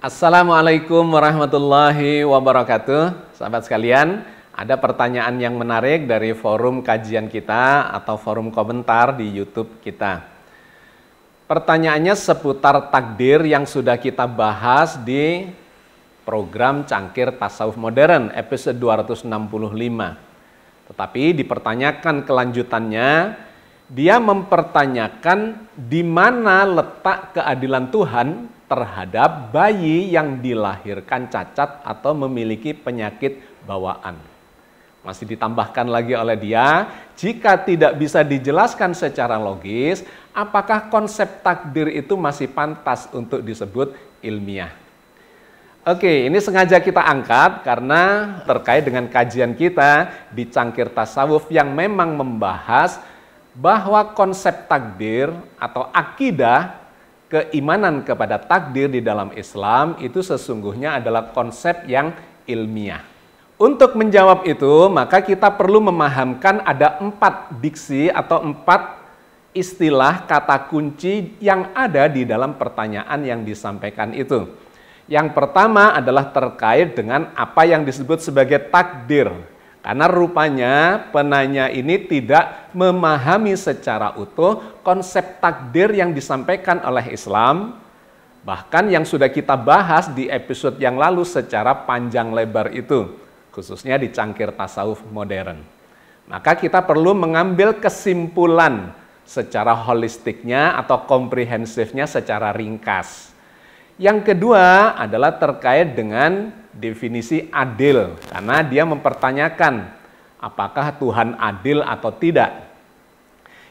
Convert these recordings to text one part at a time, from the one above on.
Assalamualaikum warahmatullahi wabarakatuh. Sahabat sekalian, ada pertanyaan yang menarik dari forum kajian kita atau forum komentar di YouTube kita. Pertanyaannya seputar takdir yang sudah kita bahas di program Cangkir Tasawuf Modern episode 265. Tetapi dipertanyakan kelanjutannya, dia mempertanyakan di mana letak keadilan Tuhan terhadap bayi yang dilahirkan cacat atau memiliki penyakit bawaan. Masih ditambahkan lagi oleh dia, jika tidak bisa dijelaskan secara logis, apakah konsep takdir itu masih pantas untuk disebut ilmiah? Oke, ini sengaja kita angkat karena terkait dengan kajian kita di Cangkir Tasawuf yang memang membahas bahwa konsep takdir atau akidah keimanan kepada takdir di dalam Islam itu sesungguhnya adalah konsep yang ilmiah. Untuk menjawab itu, maka kita perlu memahamkan ada 4 diksi atau 4 istilah kata kunci yang ada di dalam pertanyaan yang disampaikan itu. Yang pertama adalah terkait dengan apa yang disebut sebagai takdir. Karena rupanya penanya ini tidak memahami secara utuh konsep takdir yang disampaikan oleh Islam, bahkan yang sudah kita bahas di episode yang lalu secara panjang lebar itu, khususnya di Cangkir Tasawuf Modern. Maka kita perlu mengambil kesimpulan secara holistiknya atau komprehensifnya secara ringkas. Yang kedua adalah terkait dengan definisi adil, karena dia mempertanyakan apakah Tuhan adil atau tidak.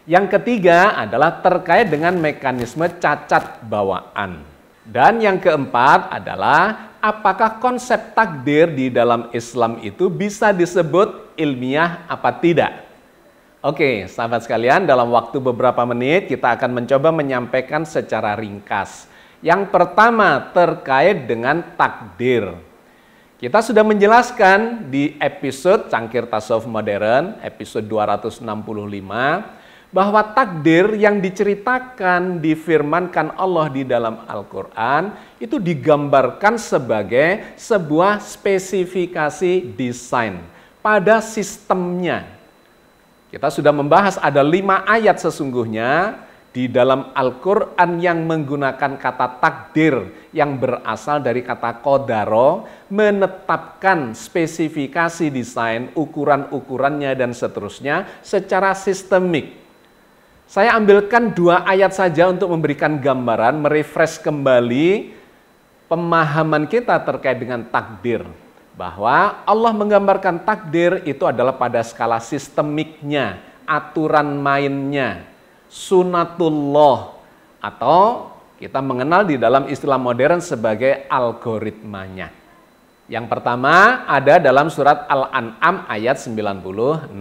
Yang ketiga adalah terkait dengan mekanisme cacat bawaan. Dan yang keempat adalah apakah konsep takdir di dalam Islam itu bisa disebut ilmiah apa tidak. Oke, sahabat sekalian, dalam waktu beberapa menit kita akan mencoba menyampaikan secara ringkas. Yang pertama terkait dengan takdir. Kita sudah menjelaskan di episode Cangkir Tasawuf Modern, episode 265, bahwa takdir yang diceritakan, difirmankan Allah di dalam Al-Quran, itu digambarkan sebagai sebuah spesifikasi desain pada sistemnya. Kita sudah membahas ada 5 ayat sesungguhnya di dalam Al-Quran yang menggunakan kata takdir yang berasal dari kata qadaro, menetapkan spesifikasi desain, ukuran-ukurannya dan seterusnya secara sistemik. Saya ambilkan 2 ayat saja untuk memberikan gambaran, merefresh kembali pemahaman kita terkait dengan takdir. Bahwa Allah menggambarkan takdir itu adalah pada skala sistemiknya, aturan mainnya, sunatullah, atau kita mengenal di dalam istilah modern sebagai algoritmanya. Yang pertama ada dalam surat Al-An'am ayat 96.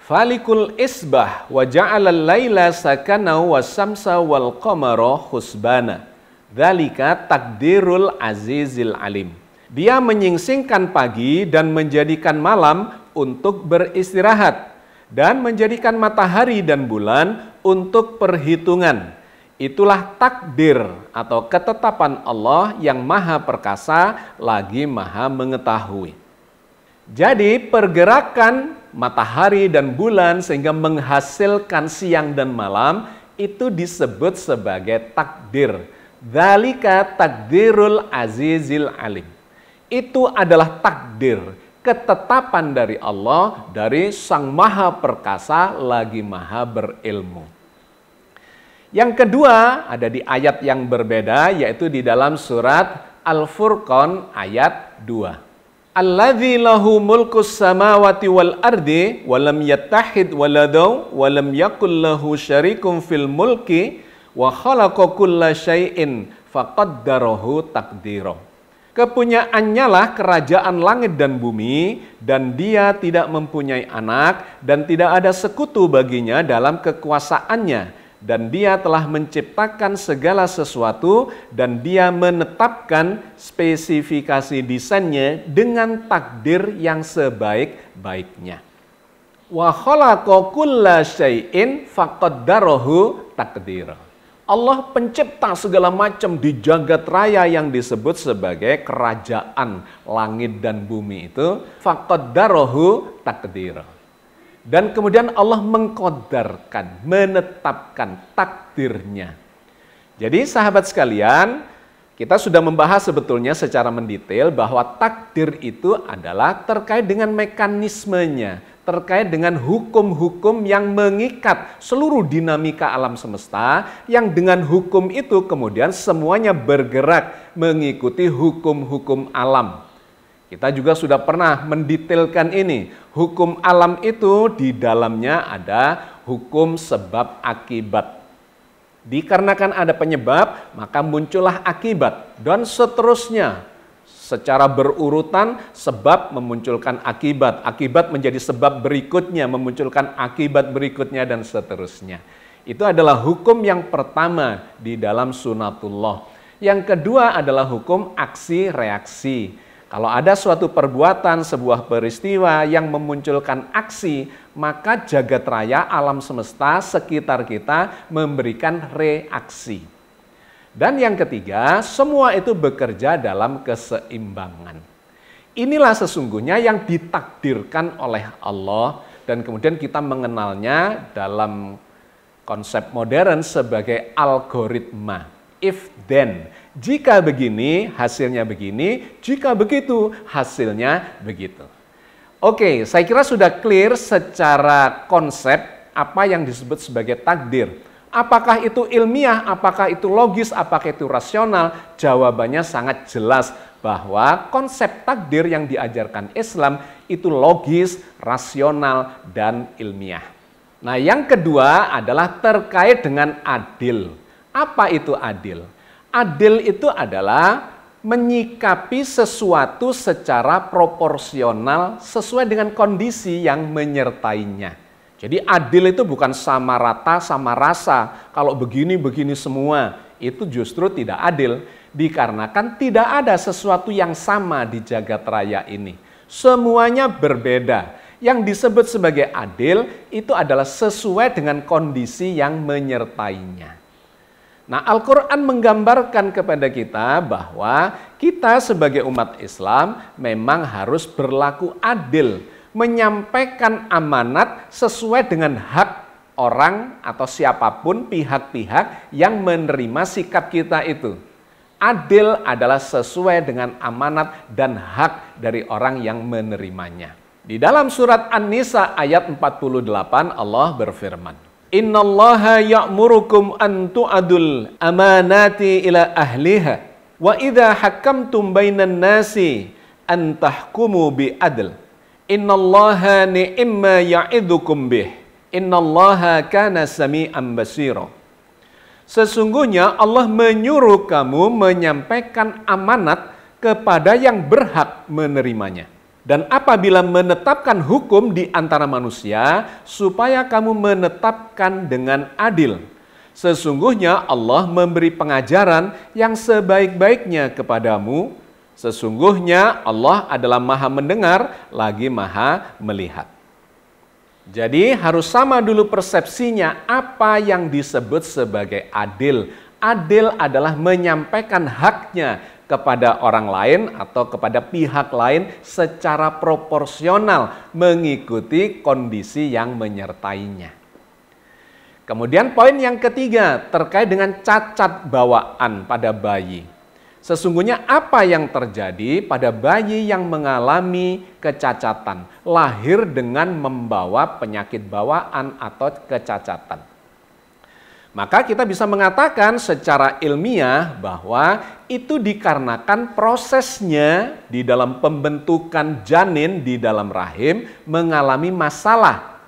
Falikul isbah wa ja'alal laila sakana wa samsa wal qamara husbana. Dzalika takdirul azizil alim. Dia menyingsingkan pagi dan menjadikan malam untuk beristirahat, dan menjadikan matahari dan bulan untuk perhitungan. Itulah takdir atau ketetapan Allah yang maha perkasa lagi maha mengetahui. Jadi pergerakan matahari dan bulan sehingga menghasilkan siang dan malam itu disebut sebagai takdir. Dzalika takdirul azizil alim. Itu adalah takdir, ketetapan dari Allah, dari Sang Maha Perkasa lagi Maha Berilmu. Yang kedua ada di ayat yang berbeda, yaitu di dalam surat Al-Furqan ayat 2. Alladzi lahu mulkus samawati wal ardi wa lam yattahid waladaw wa lam yakul lahu syarikum fil mulki wa khalaqa kulla syai'in faqaddarahu taqdira. Kepunyaannya lah kerajaan langit dan bumi, dan dia tidak mempunyai anak, dan tidak ada sekutu baginya dalam kekuasaannya. Dan dia telah menciptakan segala sesuatu, dan dia menetapkan spesifikasi desainnya dengan takdir yang sebaik-baiknya. Wa khalaqa kulla syai'in faqaddarahu taqdira. Allah pencipta segala macam di jagat raya yang disebut sebagai kerajaan langit dan bumi itu. Faqaddarahu taqdira. Dan kemudian Allah mengqaddarkan, menetapkan takdirnya. Jadi sahabat sekalian, kita sudah membahas sebetulnya secara mendetail bahwa takdir itu adalah terkait dengan mekanismenya, terkait dengan hukum-hukum yang mengikat seluruh dinamika alam semesta, yang dengan hukum itu kemudian semuanya bergerak mengikuti hukum-hukum alam. Kita juga sudah pernah mendetailkan ini. Hukum alam itu di dalamnya ada hukum sebab akibat. Dikarenakan ada penyebab, maka muncullah akibat, dan seterusnya. Secara berurutan, sebab memunculkan akibat, akibat menjadi sebab berikutnya, memunculkan akibat berikutnya, dan seterusnya. Itu adalah hukum yang pertama di dalam sunatullah. Yang kedua adalah hukum aksi-reaksi. Kalau ada suatu perbuatan, sebuah peristiwa yang memunculkan aksi, maka jagat raya, alam semesta, sekitar kita memberikan reaksi. Dan yang ketiga, semua itu bekerja dalam keseimbangan. Inilah sesungguhnya yang ditakdirkan oleh Allah dan kemudian kita mengenalnya dalam konsep modern sebagai algoritma. If then, jika begini hasilnya begini, jika begitu hasilnya begitu. Oke, saya kira sudah clear secara konsep apa yang disebut sebagai takdir. Apakah itu ilmiah, apakah itu logis, apakah itu rasional? Jawabannya sangat jelas bahwa konsep takdir yang diajarkan Islam itu logis, rasional, dan ilmiah. Nah, yang kedua adalah terkait dengan adil. Apa itu adil? Adil itu adalah menyikapi sesuatu secara proporsional sesuai dengan kondisi yang menyertainya. Jadi adil itu bukan sama rata, sama rasa. Kalau begini-begini semua, itu justru tidak adil. Dikarenakan tidak ada sesuatu yang sama di jagat raya ini. Semuanya berbeda. Yang disebut sebagai adil itu adalah sesuai dengan kondisi yang menyertainya. Nah, Al-Quran menggambarkan kepada kita bahwa kita sebagai umat Islam memang harus berlaku adil, menyampaikan amanat sesuai dengan hak orang atau siapapun pihak-pihak yang menerima sikap kita itu. Adil adalah sesuai dengan amanat dan hak dari orang yang menerimanya. Di dalam surat An-Nisa ayat 48 Allah berfirman, Innallaha ya'murukum an tu'adul amanati ila ahliha wa idza hakamtum bainan nasi an tahkumu bi adl. Innallaha ni'imma ya'idzukum bih. Innallaha kana sami'an basira. Sesungguhnya Allah menyuruh kamu menyampaikan amanat kepada yang berhak menerimanya. Dan apabila menetapkan hukum di antara manusia, supaya kamu menetapkan dengan adil. Sesungguhnya Allah memberi pengajaran yang sebaik-baiknya kepadamu. Sesungguhnya Allah adalah Maha mendengar, lagi Maha melihat. Jadi harus sama dulu persepsinya apa yang disebut sebagai adil. Adil adalah menyampaikan haknya kepada orang lain atau kepada pihak lain secara proporsional mengikuti kondisi yang menyertainya. Kemudian poin yang ketiga terkait dengan cacat bawaan pada bayi. Sesungguhnya apa yang terjadi pada bayi yang mengalami kecacatan, lahir dengan membawa penyakit bawaan atau kecacatan? Maka kita bisa mengatakan secara ilmiah bahwa itu dikarenakan prosesnya di dalam pembentukan janin di dalam rahim mengalami masalah.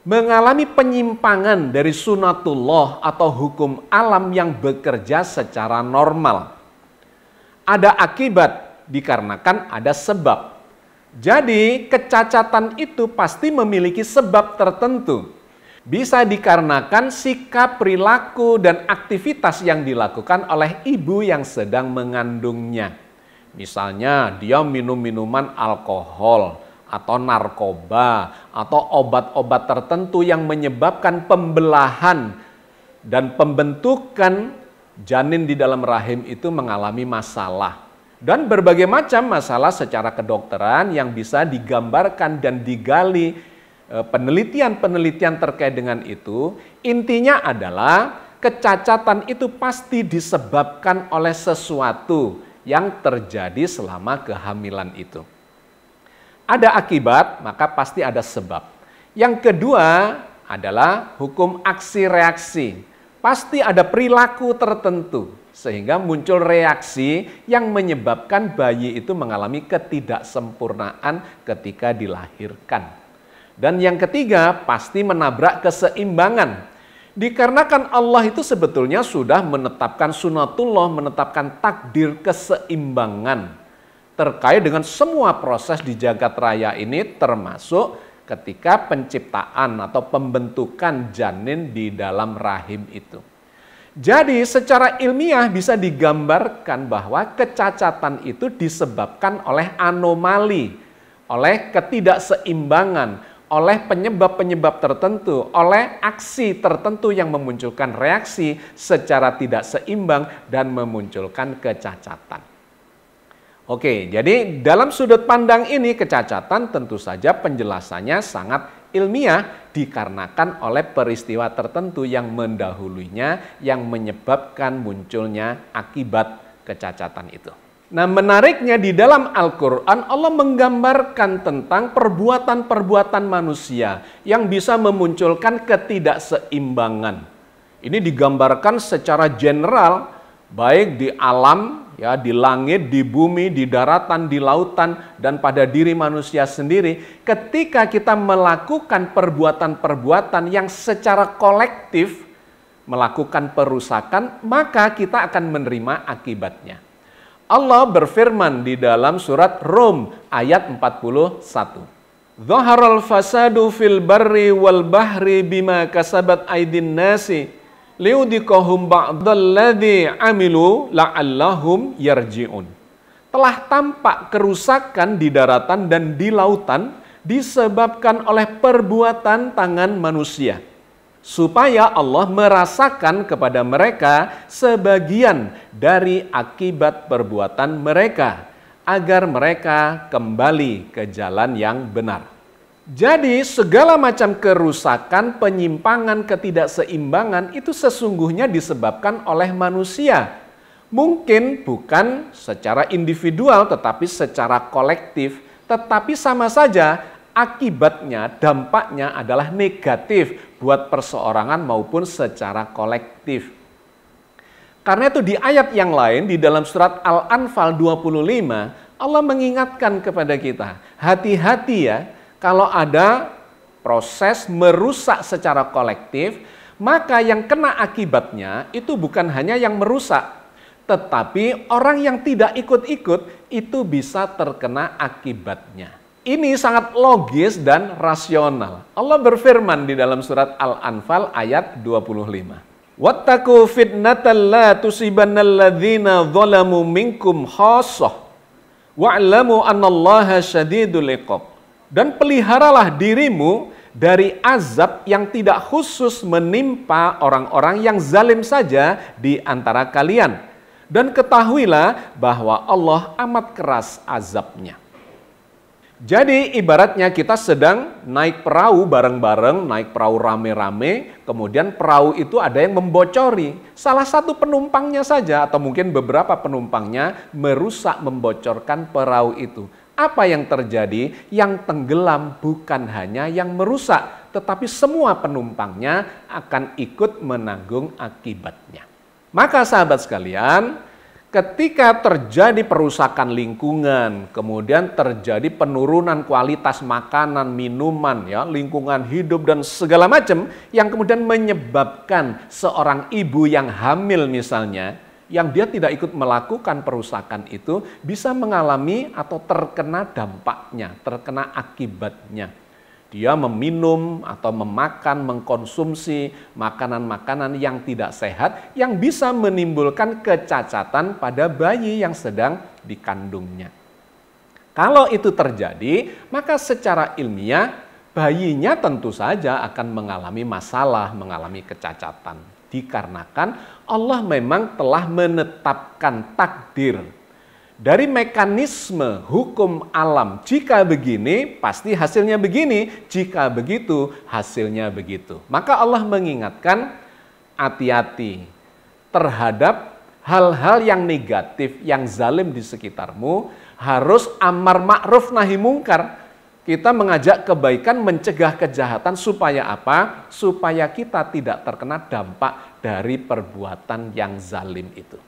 Mengalami penyimpangan dari sunatullah atau hukum alam yang bekerja secara normal. Ada akibat dikarenakan ada sebab. Jadi kecacatan itu pasti memiliki sebab tertentu. Bisa dikarenakan sikap, perilaku, dan aktivitas yang dilakukan oleh ibu yang sedang mengandungnya. Misalnya dia minum minuman alkohol, atau narkoba, atau obat-obat tertentu yang menyebabkan pembelahan dan pembentukan janin di dalam rahim itu mengalami masalah. Dan berbagai macam masalah secara kedokteran yang bisa digambarkan dan digali penelitian-penelitian terkait dengan itu. Intinya adalah kecacatan itu pasti disebabkan oleh sesuatu yang terjadi selama kehamilan itu. Ada akibat, maka pasti ada sebab. Yang kedua adalah hukum aksi reaksi. Pasti ada perilaku tertentu sehingga muncul reaksi yang menyebabkan bayi itu mengalami ketidaksempurnaan ketika dilahirkan. Dan yang ketiga pasti menabrak keseimbangan. Dikarenakan Allah itu sebetulnya sudah menetapkan sunatullah, menetapkan takdir keseimbangan terkait dengan semua proses di jagat raya ini, termasuk ketika penciptaan atau pembentukan janin di dalam rahim itu. Jadi secara ilmiah bisa digambarkan bahwa kecacatan itu disebabkan oleh anomali, oleh ketidakseimbangan, oleh penyebab-penyebab tertentu, oleh aksi tertentu yang memunculkan reaksi secara tidak seimbang dan memunculkan kecacatan. Oke, jadi dalam sudut pandang ini kecacatan tentu saja penjelasannya sangat ilmiah dikarenakan oleh peristiwa tertentu yang mendahulunya yang menyebabkan munculnya akibat kecacatan itu. Nah, menariknya di dalam Al-Quran Allah menggambarkan tentang perbuatan-perbuatan manusia yang bisa memunculkan ketidakseimbangan. Ini digambarkan secara general baik di alam, ya, di langit, di bumi, di daratan, di lautan, dan pada diri manusia sendiri. Ketika kita melakukan perbuatan-perbuatan yang secara kolektif melakukan perusakan, maka kita akan menerima akibatnya. Allah berfirman di dalam surat Rum ayat 41. Zaharal fasadu fil barri wal bahri bima kasabat aydin nasi liudikahum ba'dalladzi amilu la'allahum yarji'un. Telah tampak kerusakan di daratan dan di lautan disebabkan oleh perbuatan tangan manusia, supaya Allah merasakan kepada mereka sebagian dari akibat perbuatan mereka, agar mereka kembali ke jalan yang benar. Jadi segala macam kerusakan, penyimpangan, ketidakseimbangan itu sesungguhnya disebabkan oleh manusia. Mungkin bukan secara individual tetapi secara kolektif, tetapi sama saja akibatnya, dampaknya adalah negatif buat perseorangan maupun secara kolektif. Karena itu di ayat yang lain di dalam surat Al-Anfal 25, Allah mengingatkan kepada kita, hati-hati ya, kalau ada proses merusak secara kolektif, maka yang kena akibatnya itu bukan hanya yang merusak, tetapi orang yang tidak ikut-ikut itu bisa terkena akibatnya. Ini sangat logis dan rasional. Allah berfirman di dalam surat Al-Anfal ayat 25. Wattaqu fitnatan la tusibannal ladzina zalamu minkum khassah wa'lamu annallaha syadidul iqab. Dan peliharalah dirimu dari azab yang tidak khusus menimpa orang-orang yang zalim saja di antara kalian. Dan ketahuilah bahwa Allah amat keras azabnya. Jadi ibaratnya kita sedang naik perahu bareng-bareng, naik perahu rame-rame, kemudian perahu itu ada yang membocori. Salah satu penumpangnya saja atau mungkin beberapa penumpangnya merusak, membocorkan perahu itu. Apa yang terjadi? Yang tenggelam bukan hanya yang merusak, tetapi semua penumpangnya akan ikut menanggung akibatnya. Maka sahabat sekalian, ketika terjadi perusakan lingkungan, kemudian terjadi penurunan kualitas makanan, minuman, ya, lingkungan hidup dan segala macam yang kemudian menyebabkan seorang ibu yang hamil misalnya, yang dia tidak ikut melakukan perusakan itu bisa mengalami atau terkena dampaknya, terkena akibatnya. Dia meminum atau memakan, mengkonsumsi makanan-makanan yang tidak sehat yang bisa menimbulkan kecacatan pada bayi yang sedang dikandungnya. Kalau itu terjadi, maka secara ilmiah bayinya tentu saja akan mengalami masalah, mengalami kecacatan. Dikarenakan Allah memang telah menetapkan takdir. Dari mekanisme hukum alam, jika begini, pasti hasilnya begini. Jika begitu, hasilnya begitu. Maka Allah mengingatkan, hati-hati terhadap hal-hal yang negatif, yang zalim di sekitarmu. Harus amar ma'ruf nahi mungkar. Kita mengajak kebaikan, mencegah kejahatan, supaya apa? Supaya kita tidak terkena dampak dari perbuatan yang zalim itu.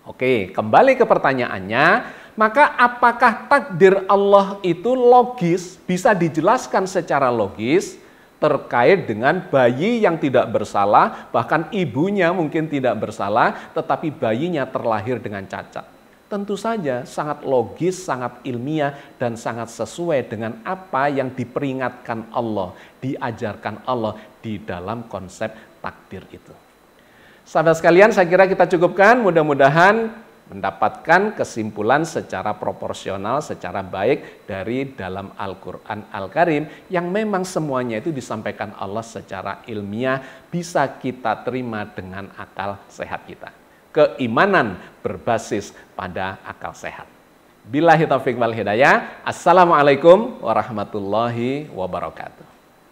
Oke, kembali ke pertanyaannya, maka apakah takdir Allah itu logis, bisa dijelaskan secara logis terkait dengan bayi yang tidak bersalah, bahkan ibunya mungkin tidak bersalah, tetapi bayinya terlahir dengan cacat? Tentu saja sangat logis, sangat ilmiah, dan sangat sesuai dengan apa yang diperingatkan Allah, diajarkan Allah di dalam konsep takdir itu. Sahabat sekalian, saya kira kita cukupkan, mudah-mudahan mendapatkan kesimpulan secara proporsional, secara baik dari dalam Al-Quran Al-Karim, yang memang semuanya itu disampaikan Allah secara ilmiah, bisa kita terima dengan akal sehat kita. Keimanan berbasis pada akal sehat. Billahi taufiq wal hidayah. Assalamualaikum warahmatullahi wabarakatuh.